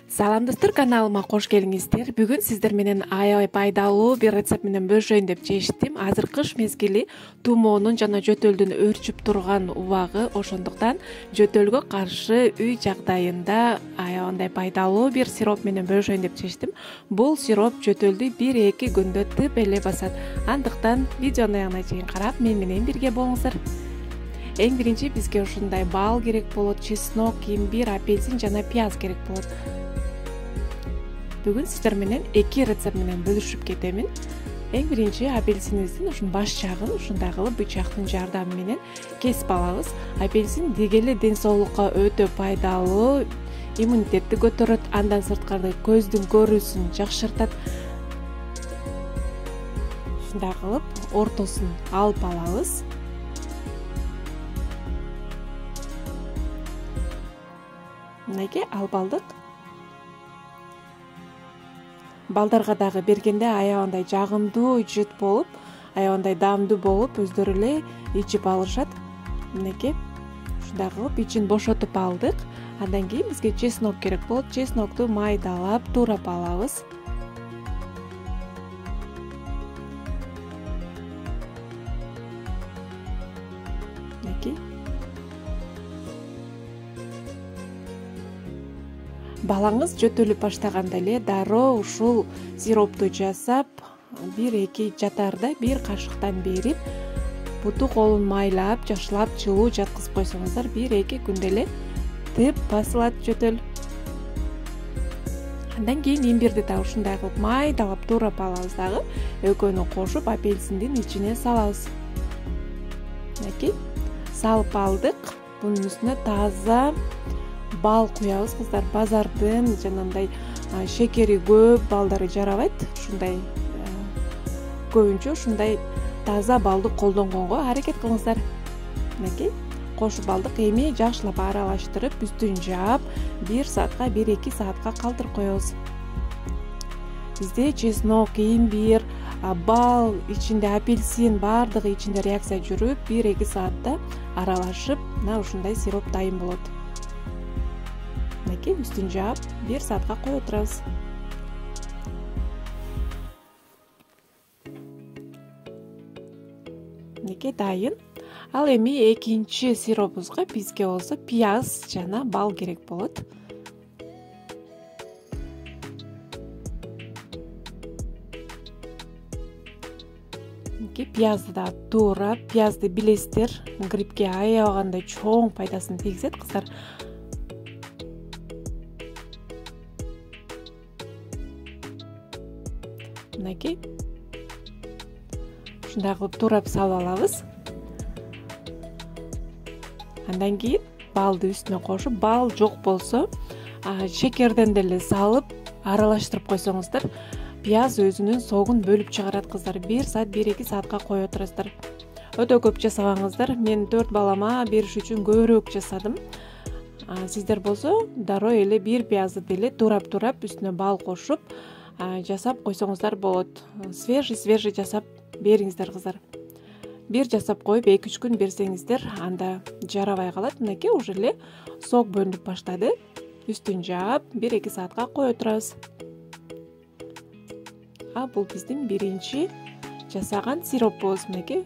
Салам достор, каналыма кош келиңиздер. Бүгүн сиздер менен аябай пайдалуу бир рецепт менен бөлүшөйүн деп чечтим. Азыр кыш мезгили, тумоонун жана жөтөлдүн өрчүп турган убагы, ошондуктан жөтөлгө каршы үй жагдайында аябай пайдалуу бир сироп менен бөлүшөйүн деп чечтим. Бул сироп жөтөлдү 1-2 күндө тып эле басат. Андыктан видеону аягына чейин карап, мен менен бирге болуңуздар. Эң биринчи бизге ушундай бал керек болот, чеснок, имбир, апельсин жана пияз керек болот. Бүгүн сиздер менен 2 рецепт менен бөлүшүп кетемин. Эң биринчи апельсиниңиздин ушун баш жагын ушундай кылып бычактын жардамы менен кесип алабыз. Апельсин дегеле ден соолукка өтө пайдалуу, иммунитетти көтөрөт, андан сырткары көздүн көрүүсүн жакшыртат. Ушундай кылып ортосун алып алабыз. Мынакей алып алдык. Балдарга дагы бергенде аябай жагымдуу жыт болуп, аябай даамдуу болуп, өздөрү эле ичип алышат. Мынакей ушундай кылып ичин бошотуп алдык. Андан кийин бизге чеснок керек болот. Чеснокту майдалап, туурап алабыз. Мынакей. Балаңыз жөтөлүп баштаганда эле дароо ушул сиропту жасап, 1-2 жатарда 1 кашыктан берип, буту колун майлап, жакшылап жылуу жаткызып койсоңуздар, 1-2 күндө эле тып басылат жөтөл. Андан кийин имбирди да ушундай кылып майдалап туурап алабыз дагы. Экөөнү кошуп апельсиндин ичине салабыз. Мынакей салып алдык. Бунун үстүнө таза бал куябыз кыздар. Базардын жанагындай шекери көп балдары жарабайт. Ушундай көбүнчө ушундай таза балды колдонгонго аракет кылыңыздар. Мынакей кошуп алдык. Эми жакшылап аралаштырып, үстүн жаап, 1 саатка, 1-2 саатка калтырып коебуз. Бизде чеснок, имбир, бал, ичинде апельсин баардыгы ичинде реакция жүрүп, 1-2 саатта аралашып, мына ушундай сироп дайын болот. Мынакей үстүн жаап 1 саатка коюп турабыз. Мынакей дайын. Ал эми экинчи сиропубузга бизге болсо пияз жана бал керек болот. Мынакей пиязды да туурап, пиязды билесиздер, гриппке аябагандай чоң пайдасын тийгизет кыздар. Мынакей ушундай кылып туурап салып алабыз. Андан кийин балды үстүнө кошуп, бал жок болсо, шекерден деле салып, аралаштырып койсоңуздар, пияз өзүнүн согун бөлүп чыгарат кыздар. 1 саат, 1-2 саатка коюп турасыздар. Өтө көп жасабаңыздар. Мен 4 балама бериш үчүн көбүрөөк жасадым. Сиздер болсо дароо эле 1 пиязды деле туурап үстүнө бал кошуп жасап койсоңуздар болот. Свежий жасап бериңиздер кыздар. 1 жасап коюп 2-3 күн берсеңиздер, анда жарабай калат. Мынакей уже эле сок бөлүнүп баштады. Үстүн жаап 1-2 саатка коюп турабыз. Бул биздин биринчи жасаган сиропубуз. Мынакей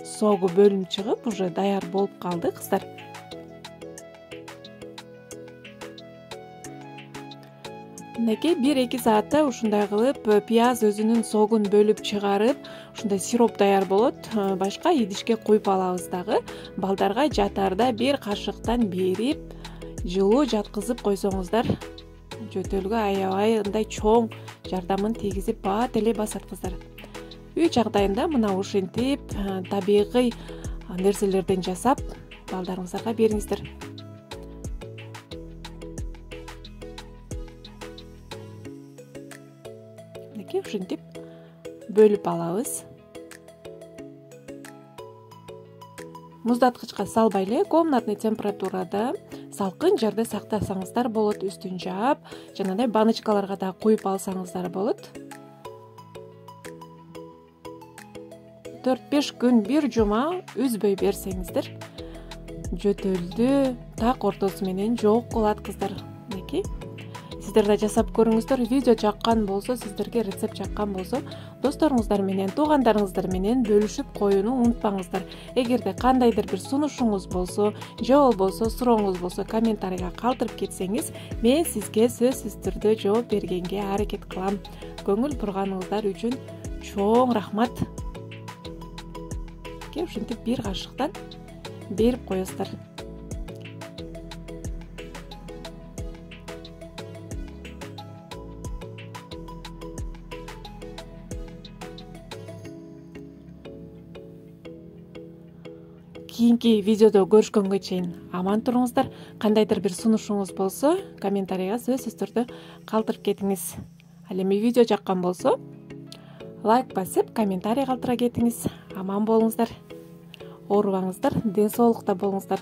согу бөлүнүп чыгып, уже даяр болуп калды кыздар. Мынакей 1-2 саатта ушундай кылып пияз өзүнүн согун бөлүп чыгарып, ушундай сироп даяр болот. Башка идишке куюп алабыз дагы. Балдарга жатарда 1 кашыктан берип, жылуу жаткызып койсоңуздар, жөтөлгө аябай чоң жардамын тийгизип бат эле басат кыздар. Үй жагдайында мына ушинтип табигый нерселерден жасап балдарыңыздарга бериңиздер. Мынакей ушинтип бөлүп алабыз. Муздаткычка салбай эле комнатный температурада салкын жерде сактасаңыздар болот. Үстүн жаап, жанагындай баночкаларга да куюп алсаңыздар болот. 4-5 күн, 1 жума үзбөй берсеңиздер, жөтөлдү так ортосу менен жок кылат кыздар. Мінекей. Сіздер да жасап көріңіздер. Видео жаққан болса, сіздерге рецепт жаққан болса, достарыңыздар менен, туғандарыңыздар менен бөлішіп қоюны ұмытпаңыздар. Егерде қандайдыр бір сунушуңуз болса, жооп болса, сурооңуз болса, комментарийга калтырып кетсеңиз, мен сизге сөзсүз түрдө жооп бергенге аракет кылам. Көңүл бурганыңыздар үчүн чоң рахмат. Ушинтип бир кашыктан берип коесуздар. Кийинки видеодо көрүшкөнгө чейин аман туруңуздар. Кандайдыр бир сунушуңуз болсо, комментарийга сөзсүз түрдө калтырып кетиңиз. Ал эми видео жаккан болсо, лайк басып, комментарий калтыра кетиңиз. Аман болуңуздар. Оорубаңыздар, ден соолукта болуңуздар.